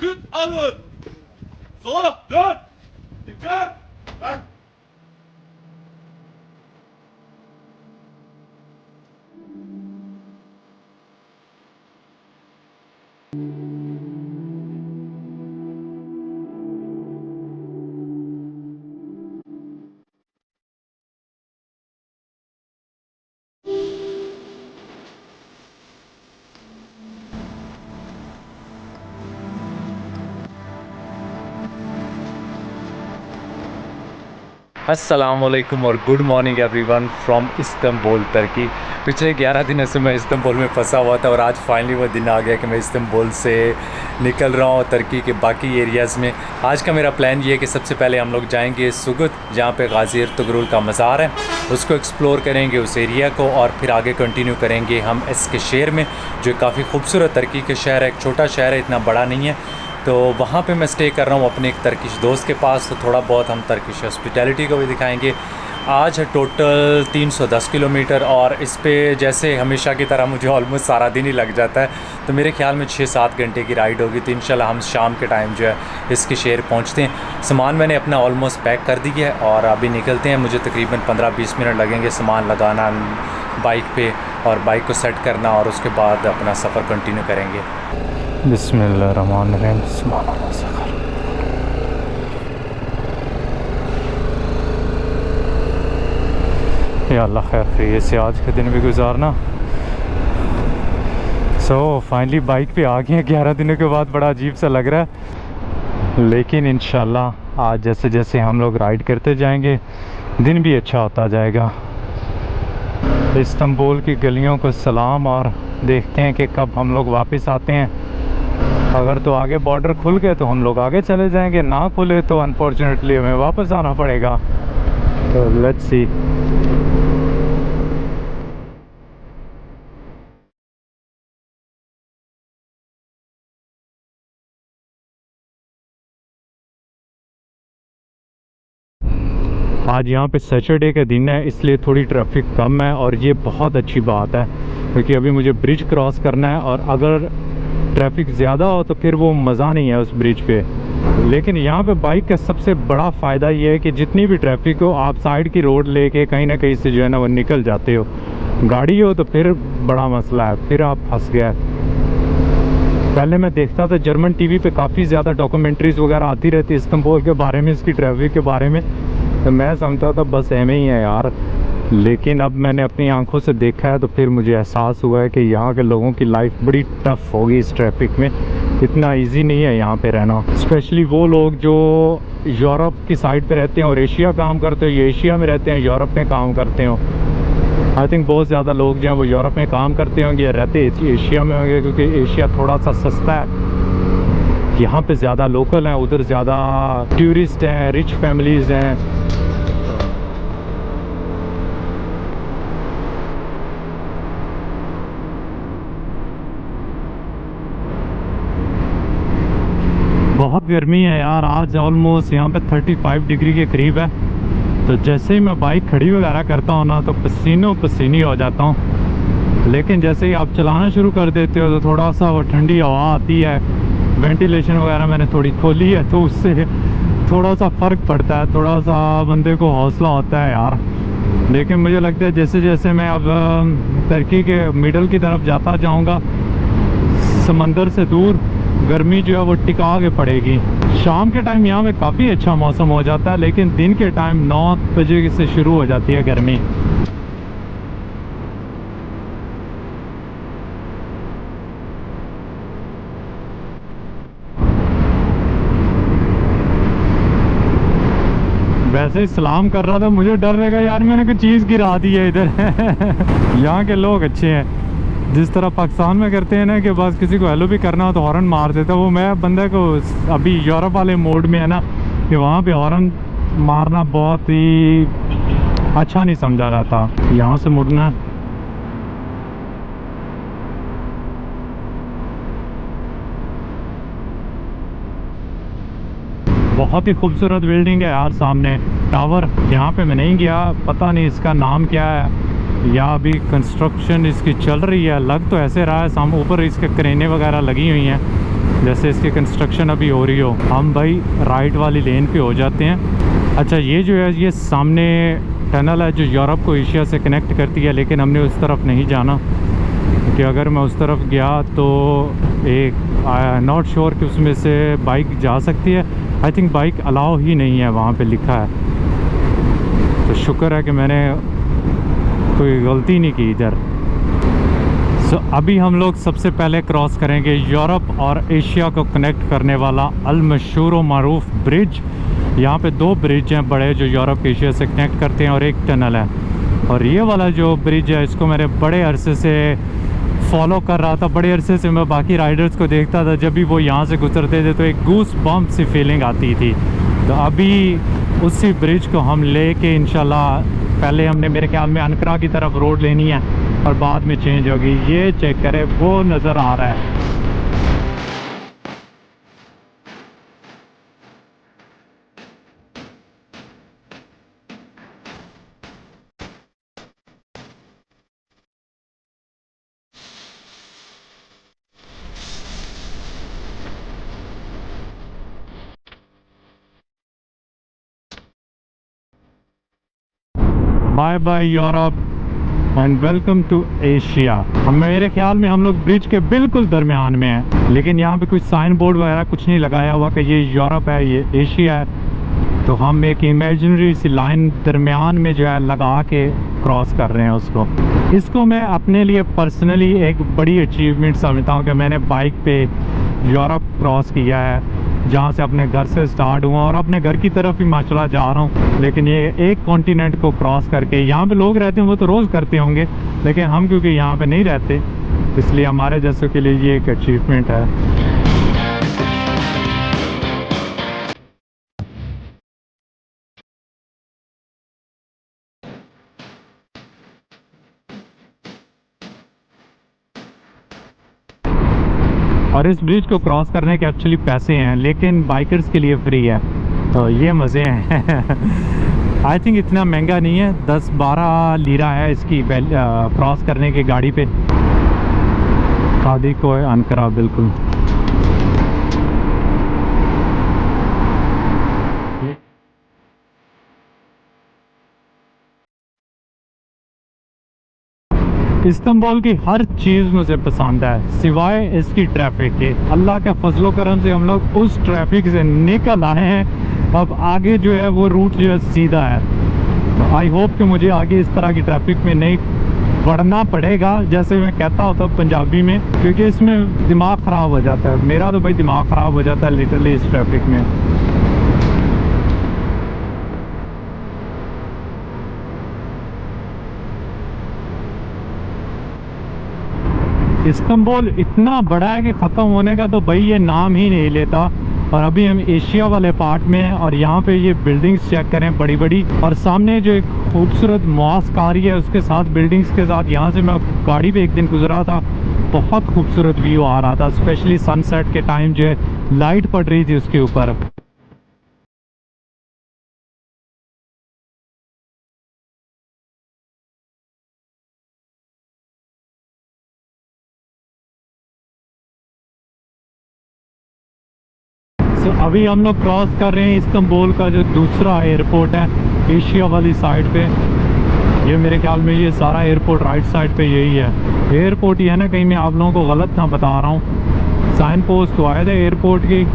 Sükut alın. Sola dön. Dikkat. Bak. अस्सलामुअलैकुम और good morning everyone from Istanbul Turkey. पिछले 11 दिनों से मैं इस्तांबुल में फंसा हुआ था और आज फाइनली वो दिन आ गया कि मैं इस्तांबुल से निकल रहा हूँ तुर्की के बाकी एरियाज़ में। आज का मेरा प्लान ये है कि सबसे पहले हम लोग जाएंगे सुगुत, जहाँ पे गाज़ी एर्तुगरुल का मज़ार है, उसको एक्सप्लोर करेंगे उस एरिया को, और फिर आगे कंटिन्यू करेंगे हम एस्कशेर में, जो काफ़ी खूबसूरत तुर्की के शहर है। एक छोटा शहर है, इतना बड़ा नहीं है, तो वहाँ पे मैं स्टे कर रहा हूँ अपने एक तर्किश दोस्त के पास। तो थोड़ा बहुत हम तर्किश हॉस्पिटैलिटी को भी दिखाएंगे। आज है टोटल 310 किलोमीटर, और इस पे जैसे हमेशा की तरह मुझे ऑलमोस्ट सारा दिन ही लग जाता है, तो मेरे ख्याल में 6-7 घंटे की राइड होगी। तो इंशाल्लाह हम शाम के टाइम जो है इसके शहर पहुँचते हैं। सामान मैंने अपना ऑलमोस्ट पैक कर दिया है और अभी निकलते हैं। मुझे तकरीबन 15-20 मिनट लगेंगे सामान लगाना बाइक पे और बाइक को सेट करना, और उसके बाद अपना सफ़र कंटिन्यू करेंगे। बिस्मिल्लाहिर्रहमानिर्रहीम। या अल्लाह खैर खैरियत से आज के दिन भी गुजारना। फाइनली बाइक पे आ गए हैं 11 दिनों के बाद। बड़ा अजीब सा लग रहा है, लेकिन इंशाल्लाह आज जैसे जैसे हम लोग राइड करते जाएंगे दिन भी अच्छा होता जाएगा। इस्तांबुल की गलियों को सलाम, और देखते हैं कि कब हम लोग वापस आते हैं। अगर तो आगे बॉर्डर खुल गए तो हम लोग आगे चले जाएंगे, ना खुले तो अनफॉर्चुनेटली हमें वापस आना पड़ेगा। तो लेट्स सी। आज यहाँ पे सैटरडे का दिन है, इसलिए थोड़ी ट्रैफिक कम है, और ये बहुत अच्छी बात है, क्योंकि अभी मुझे ब्रिज क्रॉस करना है, और अगर ट्रैफिक ज़्यादा हो तो फिर वो मज़ा नहीं है उस ब्रिज पे। लेकिन यहाँ पे बाइक का सबसे बड़ा फ़ायदा ये है कि जितनी भी ट्रैफिक हो आप साइड की रोड लेके कहीं ना कहीं से जो है ना वो निकल जाते हो। गाड़ी हो तो फिर बड़ा मसला है, फिर आप फंस गए। पहले मैं देखता था जर्मन टीवी पे काफ़ी ज़्यादा डॉक्यूमेंट्रीज़ वगैरह आती रहती इस्तांबुल के बारे में, इसकी ट्रैफिक के बारे में, तो मैं समझता था बस ऐਵੇਂ ही है यार। लेकिन अब मैंने अपनी आंखों से देखा है तो फिर मुझे एहसास हुआ है कि यहाँ के लोगों की लाइफ बड़ी टफ़ होगी इस ट्रैफिक में। इतना इजी नहीं है यहाँ पे रहना, स्पेशली वो लोग जो यूरोप की साइड पे रहते हैं और एशिया काम करते हो, ये एशिया में रहते हैं यूरोप में काम करते हो। आई थिंक बहुत ज़्यादा लोग जो हैं वो यूरोप में काम करते होंगे या रहते एशिया में होंगे, क्योंकि एशिया थोड़ा सा सस्ता है। यहाँ पे ज़्यादा लोकल हैं, उधर ज़्यादा टूरिस्ट हैं, रिच फैमिलीज़ हैं। बहुत गर्मी है यार, आज ऑलमोस्ट यहाँ पे 35 डिग्री के करीब है। तो जैसे ही मैं बाइक खड़ी वगैरह करता हूँ ना तो पसीनों पसीनी हो जाता हूँ। लेकिन जैसे ही आप चलाना शुरू कर देते हो तो थोड़ा सा वो ठंडी हवा आती है, वेंटिलेशन वगैरह मैंने थोड़ी खोली है, तो उससे थोड़ा सा फ़र्क पड़ता है, थोड़ा सा बंदे को हौसला होता है यार। लेकिन मुझे लगता है जैसे जैसे मैं अब तुर्की के मिडल की तरफ जाता जाऊँगा, समंदर से दूर, गर्मी जो है वो टिका के पड़ेगी। शाम के टाइम यहाँ में काफ़ी अच्छा मौसम हो जाता है, लेकिन दिन के टाइम 9 बजे से शुरू हो जाती है गर्मी। वैसे ही सलाम कर रहा था, मुझे डर रहेगा यार मैंने कोई चीज़ गिरा दी है इधर। यहाँ के लोग अच्छे हैं, जिस तरह पाकिस्तान में करते हैं ना कि बस किसी को हेलो भी करना हो तो हॉर्न मार देता, वो मैं बंदे को अभी यूरोप वाले मोड में है ना कि वहाँ पे हॉर्न मारना बहुत ही अच्छा नहीं समझा जाता। यहाँ से मुड़ना बहुत ही खूबसूरत बिल्डिंग है यार, सामने टावर। यहाँ पे मैं नहीं गया, पता नहीं इसका नाम क्या है, या अभी कंस्ट्रक्शन इसकी चल रही है। लग तो ऐसे रहा है सामने ऊपर इसके क्रेनें वगैरह लगी हुई हैं, जैसे इसकी कंस्ट्रक्शन अभी हो रही हो। हम भाई राइट वाली लेन पे हो जाते हैं। अच्छा, ये जो है ये सामने टनल है जो यूरोप को एशिया से कनेक्ट करती है, लेकिन हमने उस तरफ नहीं जाना कि अगर मैं उस तरफ गया तो एक नॉट श्योर कि उसमें से बाइक जा सकती है। आई थिंक बाइक अलाउ ही नहीं है, वहाँ पे लिखा है। तो शुक्र है कि मैंने कोई गलती नहीं की इधर। सो अभी हम लोग सबसे पहले क्रॉस करेंगे यूरोप और एशिया को कनेक्ट करने वाला अल मशहूर मारूफ ब्रिज। यहाँ पे 2 ब्रिज हैं बड़े जो यूरोप एशिया से कनेक्ट करते हैं और एक टनल है। और ये वाला जो ब्रिज है इसको मैंने बड़े अरसे से फॉलो कर रहा था। बड़े अरसे से मैं बाकी राइडर्स को देखता था, जब भी वो यहाँ से गुजरते थे तो एक गूस बम्प सी फीलिंग आती थी। तो अभी उसी ब्रिज को हम लेके इंशाल्लाह, पहले हमने मेरे ख्याल में अनकरा की तरफ रोड लेनी है और बाद में चेंज होगी। ये चेक करें, वो नज़र आ रहा है। Bye bye Europe and welcome to Asia. मेरे ख्याल में हम लोग ब्रिज के बिल्कुल दरमियान में हैं, लेकिन यहाँ पे कुछ साइन बोर्ड वगैरह कुछ नहीं लगाया हुआ कि ये यूरोप है ये एशिया है। तो हम एक इमेजिनरी सी लाइन दरमियान में जो है लगा के क्रॉस कर रहे हैं उसको। इसको मैं अपने लिए पर्सनली एक बड़ी अचीवमेंट समझता हूँ कि मैंने बाइक पे यूरोप क्रॉस किया है, जहाँ से अपने घर से स्टार्ट हुआ और अपने घर की तरफ ही माशाल्लाह जा रहा हूँ। लेकिन ये एक कॉन्टिनेंट को क्रॉस करके, यहाँ पे लोग रहते हैं वो तो रोज़ करते होंगे, लेकिन हम क्योंकि यहाँ पे नहीं रहते इसलिए हमारे जैसों के लिए ये एक अचीवमेंट है। और इस ब्रिज को क्रॉस करने के एक्चुअली पैसे हैं, लेकिन बाइकर्स के लिए फ्री है, तो ये मज़े हैं। आई थिंक इतना महंगा नहीं है, 10-12 लीरा है इसकी क्रॉस करने की गाड़ी पे। शादी को अनकरा बिल्कुल। इस्तांबुल की हर चीज़ मुझे पसंद है सिवाय इसकी ट्रैफिक के। अल्लाह के फजलो करम से हम लोग उस ट्रैफिक से निकल आए हैं। अब आगे जो है वो रूट जो है सीधा है। आई होप कि मुझे आगे इस तरह की ट्रैफिक में नहीं बढ़ना पड़ेगा, जैसे मैं कहता होता पंजाबी में, क्योंकि इसमें दिमाग ख़राब हो जाता है। मेरा तो भाई दिमाग ख़राब हो जाता है लिटरली इस ट्रैफिक में। इस्तांबुल इतना बड़ा है कि ख़त्म होने का तो भाई ये नाम ही नहीं लेता। और अभी हम एशिया वाले पार्ट में हैं और यहाँ पे ये बिल्डिंग्स चेक करें बड़ी बड़ी, और सामने जो एक खूबसूरत मॉस्क आ रही है उसके साथ बिल्डिंग्स के साथ। यहाँ से मैं गाड़ी पे एक दिन गुजरा था, बहुत खूबसूरत व्यू आ रहा था, स्पेशली सनसेट के टाइम जो है लाइट पड़ रही थी उसके ऊपर। तो अभी हम लोग क्रॉस कर रहे हैं इस्तांबुल का जो दूसरा एयरपोर्ट है एशिया वाली साइड पे। ये मेरे ख्याल में ये सारा एयरपोर्ट राइट साइड पे यही है। एयरपोर्ट ही है ना, कहीं मैं आप लोगों को गलत ना बता रहा हूँ। साइन पोस्ट तो आए थे एयरपोर्ट की।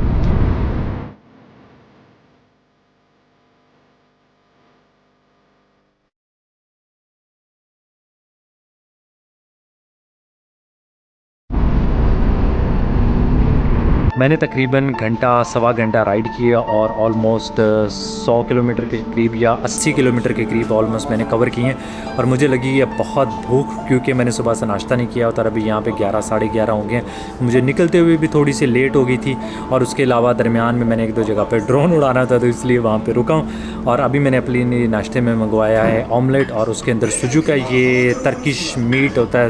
मैंने तकरीबन घंटा सवा घंटा राइड किया और ऑलमोस्ट 100 किलोमीटर के करीब या 80 किलोमीटर के करीब ऑलमोस्ट मैंने कवर किए हैं। और मुझे लगी है बहुत भूख, क्योंकि मैंने सुबह से नाश्ता नहीं किया और अभी यहाँ पे 11 साढ़े 11 हो गए। मुझे निकलते हुए भी थोड़ी सी लेट हो गई थी, और उसके अलावा दरमियान में मैंने 1-2 जगह पर ड्रोन उड़ाना था, तो इसलिए वहाँ पर रुका हूँ। और अभी मैंने अपने नाश्ते में मंगवाया है ऑमलेट और उसके अंदर सुजू का ये तर्किश मीट होता है,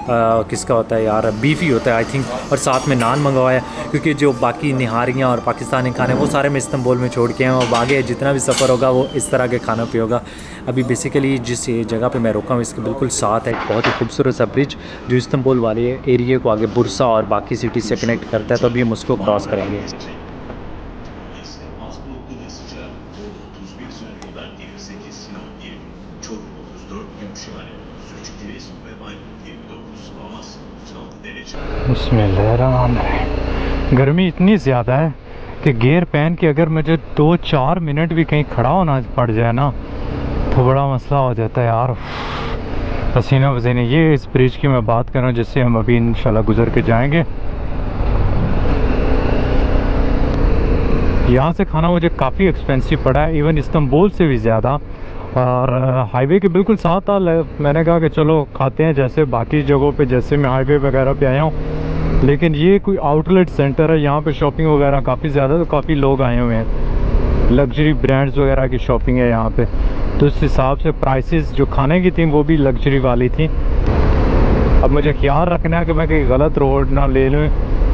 किसका होता है यार, बीफ ही होता है आई थिंक, और साथ में नान मंगवाया, क्योंकि जो बाकी निहारियाँ और पाकिस्तानी खाने वो सारे मैं इस्तांबुल में छोड़ के आया हूँ। अब आगे जितना भी सफ़र होगा वो इस तरह के खाना पे होगा। अभी बेसिकली जिस जगह पे मैं रुका हूँ इसके बिल्कुल साथ है बहुत ही खूबसूरत सा ब्रिज जो इस्तांबुल वाले एरिया को आगे बुरसा और बाकी सिटी से कनेक्ट करता है, तो अभी हम उसको क्रॉस करेंगे। Az bulutlu ve sıcak. Bolu 31 Zonguldak 28 Sinan 20. Çorum 34 Gümüşhane 33 Giresun ve Bayburt 29 Amasya 36 derece. बिस्मिल्लाहिर्रहमानिर्रहीम। गर्मी इतनी ज़्यादा है कि गियर पहन के अगर मुझे 2-4 मिनट भी कहीं खड़ा होना पड़ जाए ना तो बड़ा मसला हो जाता है यार, पसीना पसीने। ये इस ब्रिज की मैं बात कर रहा हूँ जिससे हम अभी इंशाल्लाह गुज़र के जाएंगे। यहाँ से खाना मुझे काफ़ी एक्सपेंसिव पड़ा है, इवन इस्तांबुल से भी ज़्यादा, और हाईवे के बिल्कुल साथ था। मैंने कहा कि चलो खाते हैं जैसे बाकी जगहों पे, जैसे मैं हाईवे वगैरह पे आया हूँ, लेकिन ये कोई आउटलेट सेंटर है, यहाँ पे शॉपिंग वगैरह काफ़ी ज़्यादा, तो काफ़ी लोग आए हुए हैं, लग्जरी ब्रांड्स वगैरह की शॉपिंग है यहाँ पे, तो इस हिसाब से प्राइसेस जो खाने की थी वो भी लग्जरी वाली थी। अब मुझे ख्याल रखना है कि मैं कहीं गलत रोड ना ले लूँ,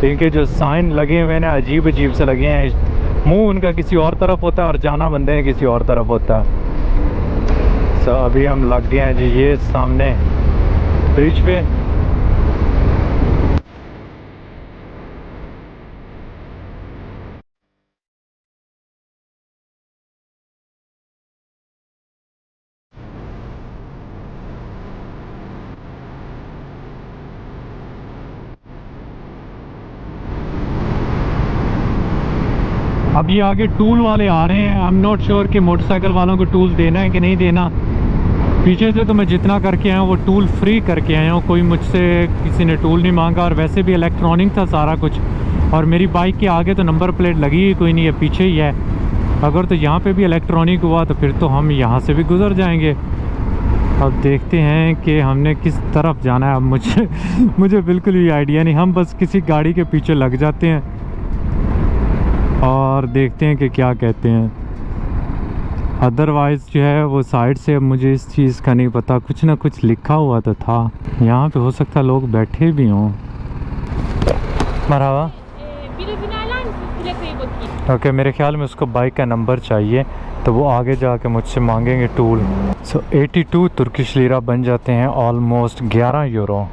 इनके जो साइन लगे हुए हैं ना अजीब अजीब से लगे हैं, मुंह उनका किसी और तरफ होता है और जाना बंदे हैं किसी और तरफ होता है। सो अभी हम लग गए हैं जी ये सामने ब्रिज पे। अब ये आगे टूल वाले आ रहे हैं, आई एम नॉट श्योर कि मोटरसाइकिल वालों को टूल देना है कि नहीं देना। पीछे से तो मैं जितना करके आया हूँ वो टूल फ्री करके आया हूँ, कोई मुझसे किसी ने टूल नहीं मांगा, और वैसे भी इलेक्ट्रॉनिक था सारा कुछ, और मेरी बाइक के आगे तो नंबर प्लेट लगी ही कोई नहीं है, पीछे ही है। अगर तो यहाँ पे भी इलेक्ट्रॉनिक हुआ तो फिर तो हम यहाँ से भी गुजर जाएंगे। अब देखते हैं कि हमने किस तरफ जाना है। अब मुझे बिल्कुल भी आइडिया नहीं, हम बस किसी गाड़ी के पीछे लग जाते हैं और देखते हैं कि क्या कहते हैं। अदरवाइज़ जो है वो साइड से अब मुझे इस चीज़ का नहीं पता, कुछ ना कुछ लिखा हुआ तो था यहाँ पे, हो सकता है लोग बैठे भी हों। मरहबा। ओके, मेरे ख्याल में उसको बाइक का नंबर चाहिए, तो वो आगे जाके मुझसे मांगेंगे टूल। सो 82 तुर्किश लीरा बन जाते हैं ऑलमोस्ट 11 यूरो।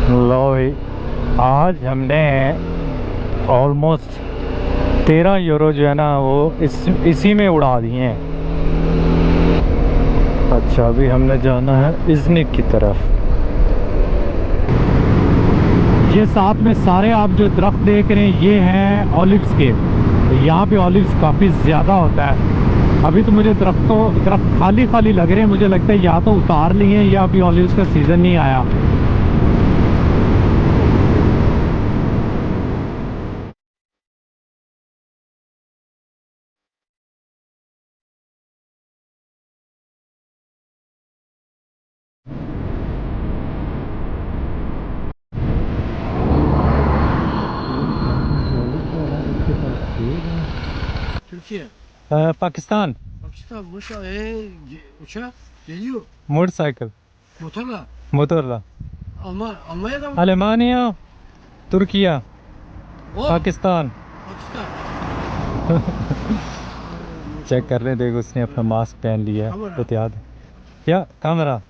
लो भाई, आज हमने ऑलमोस्ट 13 यूरो जो है ना वो इसी में उड़ा दिए हैं। अच्छा, अभी हमने जाना है इज़निक की तरफ। ये साथ में सारे आप जो दरख्त देख रहे हैं ये हैं ऑलिव्स के, यहाँ पे ऑलिव्स काफ़ी ज़्यादा होता है। अभी तो मुझे दरख्त खाली खाली लग रहे हैं, मुझे लगता है या तो उतार लिए हैं या अभी ऑलिव्स का सीज़न नहीं आया। Türkiye. Pakistan. Pakistan uçağa geliyor. Motorcycle, Motorla. Motorola, Almanya'da mı? अलेमानिया, तुर्किया, O. पाकिस्तान। Pakistan. चेक कर रहे हैं, देखो उसने अपना मास्क पहन लिया है, Kamera. एहतियात है। क्या कैमरा?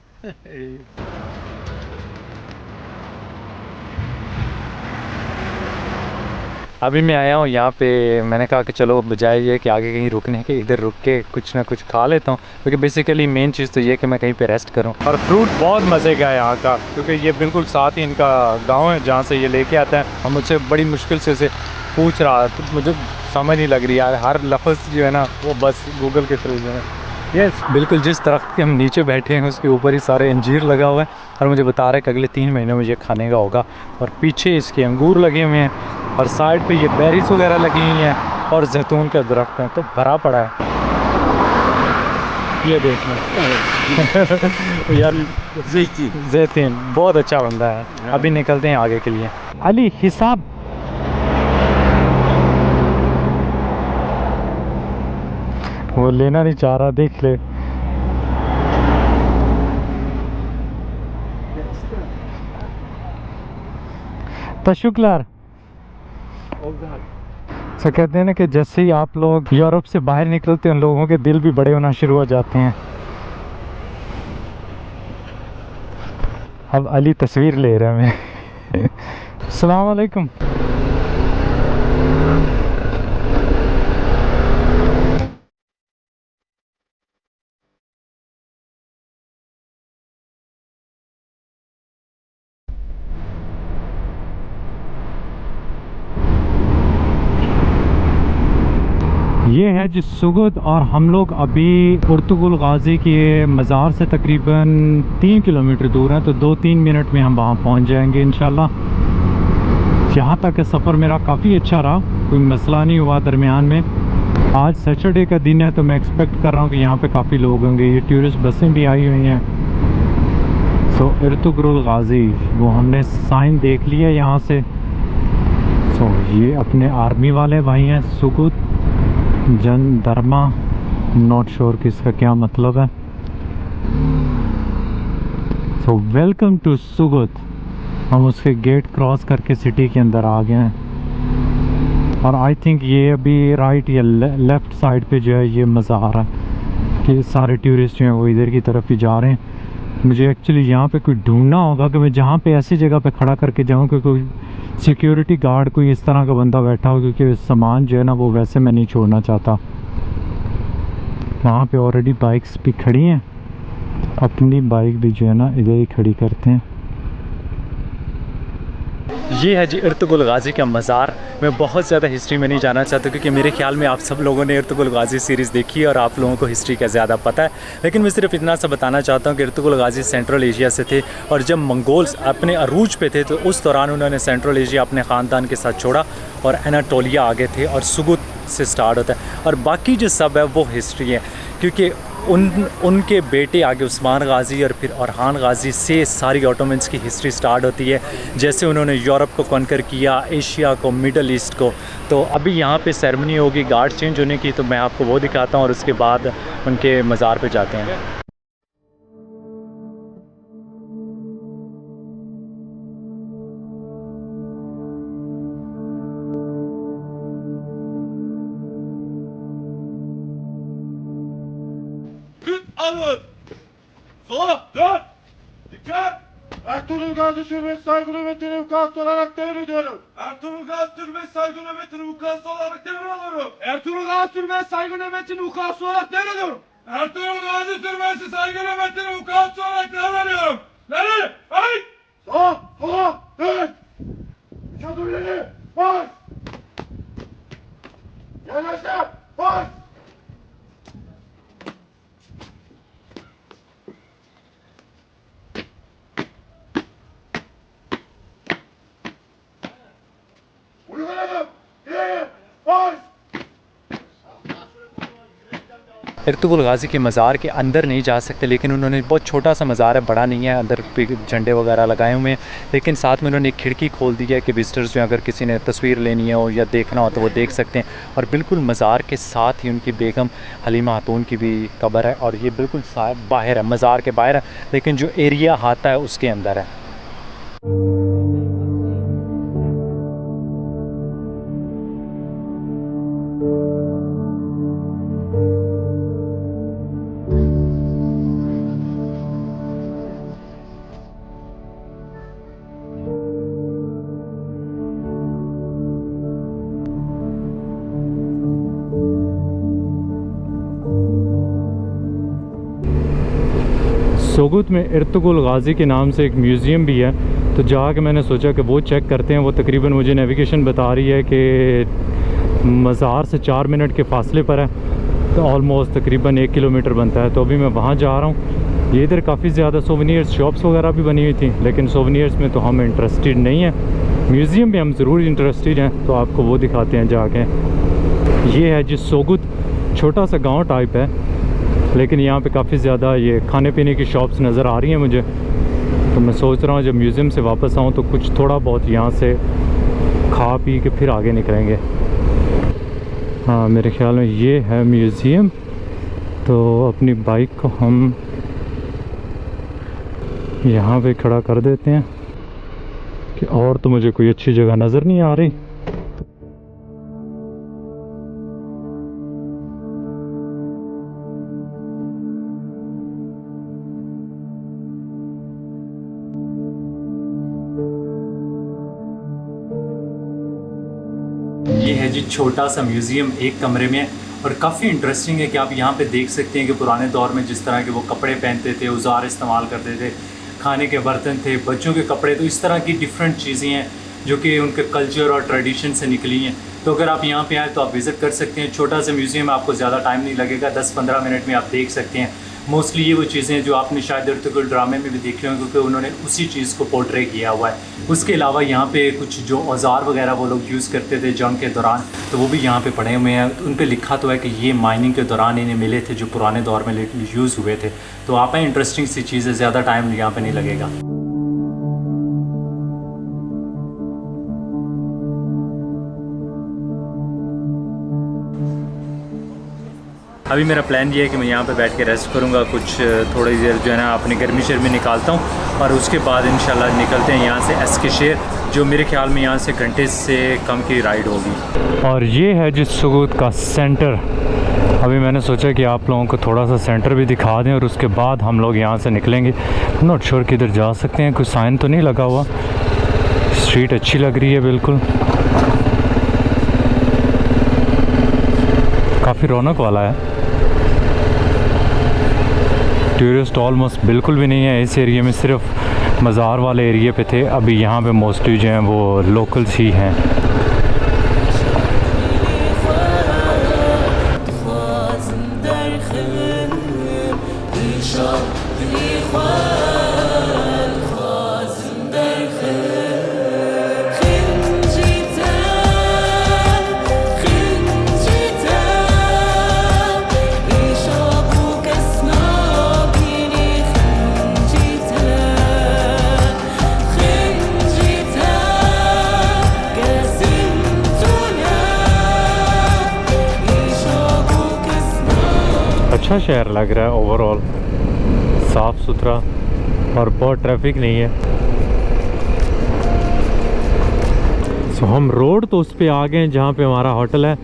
अभी मैं आया हूँ यहाँ पे, मैंने कहा कि चलो बजाय ये कि आगे कहीं रुकने के इधर रुक के कुछ ना कुछ खा लेता हूँ, क्योंकि बेसिकली मेन चीज़ तो ये कि मैं कहीं पे रेस्ट करूँ। और फ्रूट बहुत मज़े का है यहाँ का, क्योंकि ये बिल्कुल साथ ही इनका गांव है जहाँ से ये लेके आता है। और मुझसे बड़ी मुश्किल से इसे पूछ रहा है, तो मुझे समझ नहीं लग रही यार, हर लफ्ज़ जो है ना वो बस गूगल के थ्रू जो है यस बिल्कुल, जिस दरख्त के हम नीचे बैठे हैं उसके ऊपर ही सारे अंजीर लगा हुआ है और मुझे बता रहा है कि अगले 3 महीने में ये खाने का होगा। और पीछे इसके अंगूर लगे हुए हैं और साइड पे ये बेरीज वगैरह लगी हुई हैं और जैतून का दरख्त है, तो भरा पड़ा है। ये देखना यार, जैतून बहुत अच्छा बंदा है। अभी निकलते हैं आगे के लिए। अली हिसाब वो लेना नहीं चाह रहा, देख ले। तशुक्लार तो कहते हैं ना कि जैसे ही आप लोग यूरोप से बाहर निकलते हैं लोगों के दिल भी बड़े होना शुरू हो जाते हैं। अब अली तस्वीर ले रहा है मैं। अस्सलाम वालेकुम। ये है जी सुगुत और हम लोग अभी पुर्तगाल गाजी के मज़ार से तकरीबन 3 किलोमीटर दूर हैं, तो 2-3 मिनट में हम वहाँ पहुँच जाएंगे इंशाल्लाह। यहाँ तक का सफ़र मेरा काफ़ी अच्छा रहा, कोई मसला नहीं हुआ दरमियान में। आज सैटरडे का दिन है तो मैं एक्सपेक्ट कर रहा हूँ कि यहाँ पे काफ़ी लोग होंगे। ये टूरिस्ट बसें भी आई हुई हैं। सो पुर्तगाल गाजी वो हमने साइन देख लिया यहाँ से। सो ये अपने आर्मी वाले भाई हैं। सुगुत जनदर्मा, नॉट श्योर कि इसका क्या मतलब है। So welcome to Sogut. हम उसके गेट क्रॉस करके सिटी के अंदर आ गए हैं और आई थिंक ये अभी राइट या लेफ़्ट साइड पे जो है ये मज़ार है कि सारे टूरिस्ट जो हैं वो इधर की तरफ ही जा रहे हैं। मुझे एक्चुअली यहाँ पे कोई ढूंढना होगा कि मैं जहाँ पे ऐसी जगह पे खड़ा करके जाऊँ कि कोई सिक्योरिटी गार्ड कोई इस तरह का बंदा बैठा हो, क्योंकि सामान जो है ना वो वैसे मैं नहीं छोड़ना चाहता। वहाँ पे ऑलरेडी बाइक्स भी खड़ी हैं, अपनी बाइक भी जो है ना इधर ही खड़ी करते हैं। ये है जी पुर्तगाल गाजी का मज़ार। मैं बहुत ज़्यादा हिस्ट्री में नहीं जाना चाहता क्योंकि मेरे ख्याल में आप सब लोगों ने पुर्तगाल गाजी सीरीज़ देखी है और आप लोगों को हिस्ट्री का ज़्यादा पता है। लेकिन मैं सिर्फ इतना सा बताना चाहता हूँ कि पुर्तगाल गाजी सेंट्रल एशिया से थे और जब मंगोल्स अपने अरूज पे थे तो उस दौरान उन्होंने सेंट्रल एशिया अपने ख़ानदान के साथ छोड़ा और एनाटोलिया आगे थे और सुगुत से स्टार्ट होता है। और बाकी जो सब है वो हिस्ट्री है, क्योंकि उनके बेटे आगे उस्मान गाजी और फिर ओरहान गाजी से सारी ऑटोमन्स की हिस्ट्री स्टार्ट होती है। जैसे उन्होंने यूरोप को कॉन्कर किया, एशिया को, मिडल ईस्ट को। तो अभी यहाँ पे सेरेमनी होगी गार्ड चेंज होने की, तो मैं आपको वो दिखाता हूँ और उसके बाद उनके मज़ार पे जाते हैं। Alın! Sola! Dön! Dikkat! Ertuğrul Gazi Türbesi saygı hürmetine vukuatlı olarak devrediyorum. Ertuğrul Gazi Türbesi saygı hürmetine vukuatlı olarak devrediyorum. Ertuğrul Gazi Türbesi saygı hürmetine vukuatlı olarak devrediyorum. Ertuğrul Gazi Türbesi saygı hürmetine vukuatlı olarak devrediyorum. Nereye? Hayır! Sola! Sola! Dön! Çadır ileri! Baş! Yanaşa! Baş! पुर्तगाल गाजी के मज़ार के अंदर नहीं जा सकते, लेकिन उन्होंने बहुत छोटा सा मज़ार है, बड़ा नहीं है। अंदर पे झंडे वगैरह लगाए हुए हैं, लेकिन साथ में उन्होंने एक खिड़की खोल दी है कि विजिटर्स जो अगर किसी ने तस्वीर लेनी हो या देखना हो तो वो देख सकते हैं। और बिल्कुल मज़ार के साथ ही उनकी बेगम हलीमा खातून की भी कब्र है और ये बिल्कुल बाहर है, मज़ार के बाहर है, लेकिन जो एरिया आता है उसके अंदर है। सुगुत में पुर्तगाल गाजी के नाम से एक म्यूज़ियम भी है, तो जाके मैंने सोचा कि वो चेक करते हैं। वो तकरीबन मुझे नेविगेशन बता रही है कि मज़ार से 4 मिनट के फासले पर है। तो ऑलमोस्ट तकरीबन 1 किलोमीटर बनता है। तो अभी मैं वहाँ जा रहा हूँ। ये इधर काफ़ी ज़्यादा सोवेनियर्स शॉप्स वगैरह भी बनी हुई थी, लेकिन सोवेनियर्स में तो हम इंटरेस्टेड नहीं हैं। म्यूज़ियम में हम ज़रूर इंटरेस्टेड हैं, तो आपको वो दिखाते हैं जाके। ये है जी सोगुत, छोटा सा गांव टाइप है, लेकिन यहाँ पे काफ़ी ज़्यादा ये खाने पीने की शॉप्स नज़र आ रही हैं मुझे। तो मैं सोच रहा हूँ जब म्यूज़ियम से वापस आऊँ तो कुछ थोड़ा बहुत यहाँ से खा पी के फिर आगे निकलेंगे। हाँ, मेरे ख्याल में ये है म्यूज़ियम। तो अपनी बाइक को हम यहाँ पे खड़ा कर देते हैं कि और तो मुझे कोई अच्छी जगह नज़र नहीं आ रही। ये है जी छोटा सा म्यूज़ियम, एक कमरे में, और काफ़ी इंटरेस्टिंग है कि आप यहाँ पे देख सकते हैं कि पुराने दौर में जिस तरह के वो कपड़े पहनते थे, औजार इस्तेमाल करते थे, खाने के बर्तन थे, बच्चों के कपड़े, तो इस तरह की डिफरेंट चीज़ें हैं जो कि उनके कल्चर और ट्रेडिशन से निकली हैं। तो अगर आप यहाँ पे आए तो आप विज़िट कर सकते हैं। छोटा सा म्यूज़ियम, आपको ज़्यादा टाइम नहीं लगेगा, 10-15 मिनट में आप देख सकते हैं। मोस्टली ये वो चीज़ें जो आपने शायद अर्तुगरुल ड्रामे में भी देखी होंगी, क्योंकि उन्होंने उसी चीज़ को पोर्ट्रे किया हुआ है। उसके अलावा यहाँ पे कुछ जो औजार वगैरह वो लोग यूज़ करते थे जंग के दौरान, तो वो भी यहाँ पे पड़े हुए हैं। उन पे लिखा तो है कि ये माइनिंग के दौरान इन्हें मिले थे, जो पुराने दौर में यूज़ हुए थे। तो आप इंटरेस्टिंग सी चीज़ है, ज़्यादा टाइम यहाँ पर नहीं लगेगा। अभी मेरा प्लान ये है कि मैं यहाँ पे बैठ के रेस्ट करूँगा, कुछ थोड़ी देर जो है ना अपनी गर्मी शर्मी निकालता हूँ, और उसके बाद इंशाल्लाह निकलते हैं यहाँ से एस्केशेर, जो मेरे ख्याल में यहाँ से घंटे से कम की राइड होगी। और ये है जिस सुगूत का सेंटर। अभी मैंने सोचा कि आप लोगों को थोड़ा सा सेंटर भी दिखा दें, और उसके बाद हम लोग यहाँ से निकलेंगे। नॉट श्योर किधर जा सकते हैं, कुछ साइन तो नहीं लगा हुआ। स्ट्रीट अच्छी लग रही है बिल्कुल, काफ़ी रौनक वाला है। टूरिस्ट ऑलमोस्ट बिल्कुल भी नहीं है इस एरिया में, सिर्फ मज़ार वाले एरिया पे थे। अभी यहाँ पे मोस्टली जो हैं वो लोकल्स ही हैं। अच्छा शहर लग रहा है ओवरऑल, साफ़ सुथरा और बहुत ट्रैफिक नहीं है। सो हम रोड तो उस पे आ गए हैं जहाँ पे हमारा होटल है।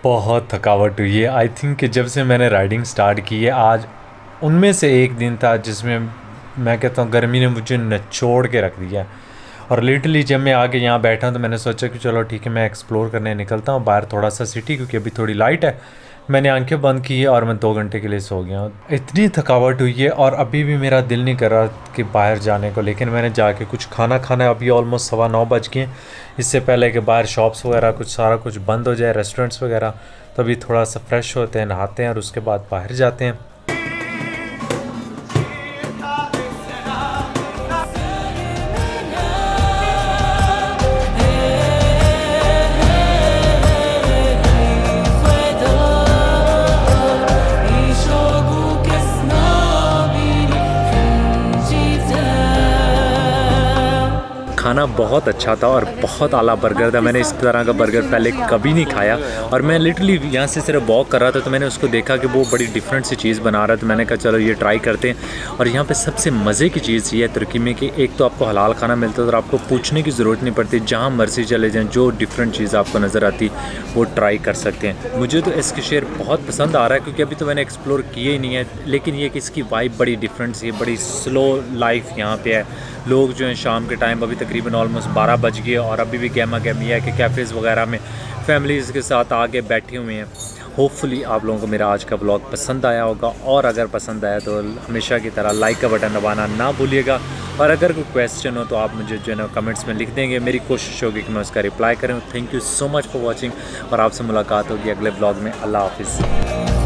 बहुत थकावट हुई है। आई थिंक कि जब से मैंने राइडिंग स्टार्ट की है, आज उनमें से एक दिन था जिसमें मैं कहता हूँ गर्मी ने मुझे निचोड़ के रख दिया। और लिटरली जब मैं आके यहाँ बैठा तो मैंने सोचा कि चलो ठीक है, मैं एक्सप्लोर करने निकलता हूँ बाहर थोड़ा सा सिटी, क्योंकि अभी थोड़ी लाइट है। मैंने आंखें बंद की है और मैं 2 घंटे के लिए सो गया हूँ। इतनी थकावट हुई है और अभी भी मेरा दिल नहीं कर रहा कि बाहर जाने को, लेकिन मैंने जाके कुछ खाना है। अभी ऑलमोस्ट 9:15 बज गए। इससे पहले कि बाहर शॉप्स वगैरह कुछ सारा कुछ बंद हो जाए, रेस्टोरेंट्स वगैरह, तो अभी थोड़ा सा फ्रेश होते हैं, नहाते हैं और उसके बाद बाहर जाते हैं। खाना बहुत अच्छा था और बहुत आला बर्गर था। मैंने इस तरह का बर्गर पहले कभी नहीं खाया, और मैं लिटरली यहाँ से सिर्फ वॉक कर रहा था तो मैंने उसको देखा कि वो बड़ी डिफरेंट सी चीज़ बना रहा था। मैंने कहा चलो ये ट्राई करते हैं। और यहाँ पे सबसे मज़े की चीज़ ये है तुर्की में कि एक तो आपको हलाल खाना मिलता है और आपको पूछने की ज़रूरत नहीं पड़ती, जहाँ मर्जी चले जाएँ, जो डिफरेंट चीज़ आपको नज़र आती वो ट्राई कर सकते हैं। मुझे तो एस्केशेर बहुत पसंद आ रहा है, क्योंकि अभी तो मैंने एक्सप्लोर किया ही नहीं है, लेकिन ये कि इसकी वाइब बड़ी डिफरेंट सी है, बड़ी स्लो लाइफ यहाँ पे है। लोग जो हैं शाम के टाइम, अभी तकरीबन ऑलमोस्ट 12 बज गए और अभी भी गहमा गहमी है कि कैफ़ेज़ वगैरह में फैमिलीज़ के साथ आके बैठे हुए हैं। होपफुली आप लोगों को मेरा आज का व्लॉग पसंद आया होगा, और अगर पसंद आया तो हमेशा की तरह लाइक का बटन दबाना ना भूलिएगा। और अगर कोई क्वेश्चन हो तो आप मुझे जो है ना कमेंट्स में लिख देंगे, मेरी कोशिश होगी कि मैं उसका रिप्लाई करूँ। Thank you so much for watching, और आपसे मुलाकात होगी अगले व्लॉग में। अल्लाह हाफिज़।